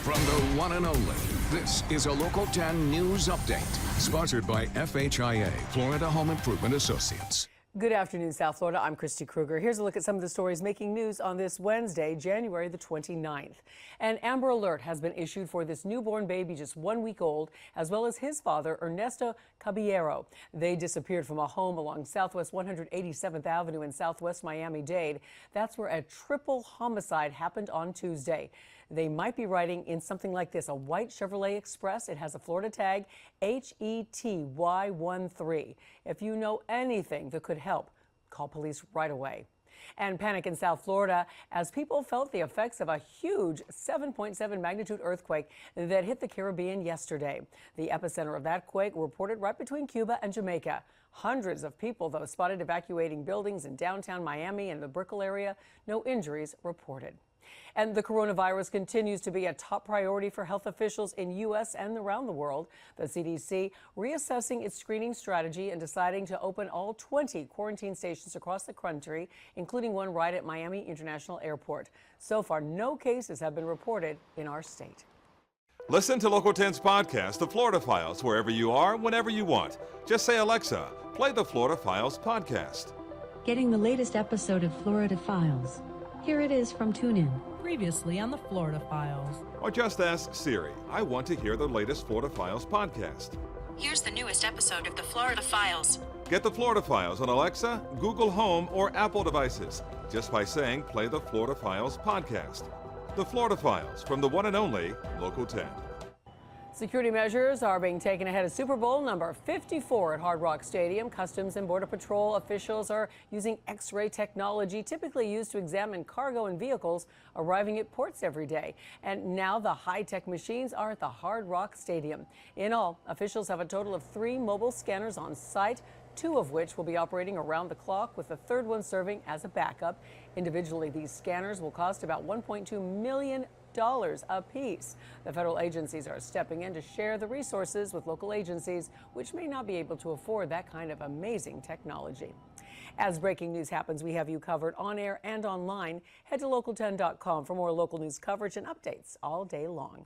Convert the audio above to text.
From the one and only, this is a Local 10 News Update, sponsored by FHIA, Florida Home Improvement Associates. Good afternoon, South Florida. I'm Christy Kruger. Here's a look at some of the stories making news on this Wednesday, January the 29th. An Amber Alert has been issued for this newborn baby just 1 week old, as well as his father, Ernesto Caballero. They disappeared from a home along Southwest 187th Avenue in Southwest Miami-Dade. That's where a triple homicide happened on Tuesday. They might be riding in something like this, a white Chevrolet Express. It has a Florida tag, HETY13. If you know anything that could help, call police right away. And panic in South Florida as people felt the effects of a huge 7.7 magnitude earthquake that hit the Caribbean yesterday. The epicenter of that quake reported right between Cuba and Jamaica. Hundreds of people, though, spotted evacuating buildings in downtown Miami and the Brickell area. No injuries reported. And the coronavirus continues to be a top priority for health officials in U.S. and around the world. The CDC reassessing its screening strategy and deciding to open all 20 quarantine stations across the country, including one right at Miami International Airport. So far, no cases have been reported in our state. Listen to Local 10's podcast, The Florida Files, wherever you are, whenever you want. Just say, Alexa, play the Florida Files podcast. Getting the latest episode of Florida Files. Here it is from TuneIn. Previously on the Florida Files. Or just ask Siri, I want to hear the latest Florida Files podcast. Here's the newest episode of the Florida Files. Get the Florida Files on Alexa, Google Home, or Apple devices just by saying play the Florida Files podcast. The Florida Files from the one and only Local 10. Security measures are being taken ahead of Super Bowl number 54 at Hard Rock Stadium. Customs and Border Patrol officials are using X-ray technology typically used to examine cargo and vehicles arriving at ports every day. And now the high-tech machines are at the Hard Rock Stadium. In all, officials have a total of 3 mobile scanners on site, 2 of which will be operating around the clock, with the third one serving as a backup. Individually, these scanners will cost about $1.2 million a piece. The federal agencies are stepping in to share the resources with local agencies, which may not be able to afford that kind of amazing technology. As breaking news happens, we have you covered on air and online. Head to local10.com for more local news coverage and updates all day long.